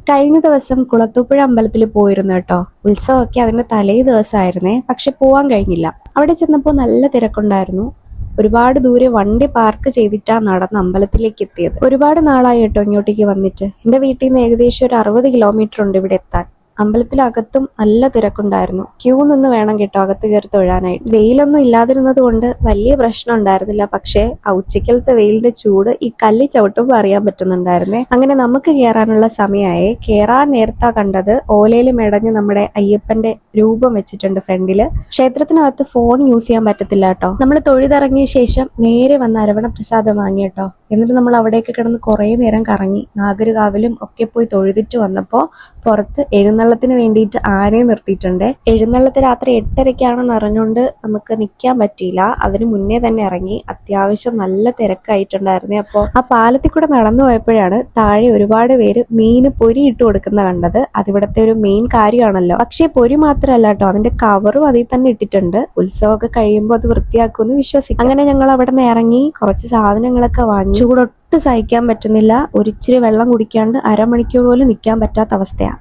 കഴിഞ്ഞ ദിവസം കുളത്തൂപ്പുഴ അമ്പലത്തിൽ പോയിരുന്നു കേട്ടോ. ഉത്സവമൊക്കെ അതിന്റെ തലേ ദിവസമായിരുന്നേ, പക്ഷെ പോവാൻ കഴിഞ്ഞില്ല. അവിടെ ചെന്നപ്പോൾ നല്ല തിരക്കുണ്ടായിരുന്നു. ഒരുപാട് ദൂരെ വണ്ടി പാർക്ക് ചെയ്തിട്ടാ നടന്ന് അമ്പലത്തിലേക്ക് എത്തിയത്. ഒരുപാട് നാളായി കേട്ടോ ഇങ്ങോട്ടേക്ക് വന്നിട്ട്. എന്റെ വീട്ടിൽ നിന്ന് ഏകദേശം ഒരു 60 കിലോമീറ്റർ ഉണ്ട് ഇവിടെ എത്താൻ. അമ്പലത്തിലകത്തും നല്ല തിരക്കുണ്ടായിരുന്നു. ക്യൂ നിന്ന് വേണം കേട്ടോ അകത്ത് കയറി തൊഴാനായിട്ട്. വെയിലൊന്നും ഇല്ലാതിരുന്നത് കൊണ്ട് വലിയ പ്രശ്നം ഉണ്ടായിരുന്നില്ല. പക്ഷേ ഉച്ചക്കലത്തെ വെയിലിന്റെ ചൂട് ഈ കല്ലി ചവിട്ടുമ്പോൾ അറിയാൻ പറ്റുന്നുണ്ടായിരുന്നേ. അങ്ങനെ നമുക്ക് കയറാനുള്ള സമയമായി. കയറാൻ നേരത്താ കണ്ടത് ഓലയിൽ മെടഞ്ഞ് നമ്മുടെ അയ്യപ്പന്റെ രൂപം വെച്ചിട്ടുണ്ട് ഫ്രണ്ടില്. ക്ഷേത്രത്തിനകത്ത് ഫോൺ യൂസ് ചെയ്യാൻ പറ്റത്തില്ല കേട്ടോ. നമ്മൾ തൊഴുതിറങ്ങിയ ശേഷം നേരെ വന്ന് അരവണ പ്രസാദം വാങ്ങി കേട്ടോ. എന്നിട്ട് നമ്മൾ അവിടേക്ക് കിടന്ന് കുറേ നേരം കറങ്ങി. നാഗരുകാവിലും ഒക്കെ പോയി തൊഴുതിട്ട് വന്നപ്പോ പുറത്ത് എഴുന്നള്ളത്തിന് വേണ്ടിയിട്ട് ആനയെ നിർത്തിയിട്ടുണ്ട്. എഴുന്നള്ളത്ത് രാത്രി 8:30 അറിഞ്ഞുകൊണ്ട് നമുക്ക് നിൽക്കാൻ പറ്റിയില്ല. അതിന് മുന്നേ തന്നെ ഇറങ്ങി. അത്യാവശ്യം നല്ല തിരക്കായിട്ടുണ്ടായിരുന്നേ. അപ്പോൾ ആ പാലത്തിൽ കൂടെ നടന്നു പോയപ്പോഴാണ് താഴെ ഒരുപാട് പേര് മീന് പൊരി ഇട്ട് കൊടുക്കുന്ന കണ്ടത്. അതിവിടത്തെ ഒരു മെയിൻ കാര്യമാണല്ലോ. പക്ഷേ പൊരി മാത്രമല്ല കേട്ടോ, അതിന്റെ കവറും അതിൽ തന്നെ ഇട്ടിട്ടുണ്ട്. ഉത്സവമൊക്കെ കഴിയുമ്പോൾ അത് വൃത്തിയാക്കുമെന്ന് വിശ്വസിക്കും. അങ്ങനെ ഞങ്ങൾ അവിടെ നിന്ന് ഇറങ്ങി കുറച്ച് സാധനങ്ങളൊക്കെ വാങ്ങി. ചൂടൊട്ട് സഹിക്കാൻ പറ്റുന്നില്ല. ഒരിച്ചിരി വെള്ളം കുടിക്കാണ്ട് അരമണിക്കൂർ പോലും നിൽക്കാൻ പറ്റാത്ത അവസ്ഥയാണ്.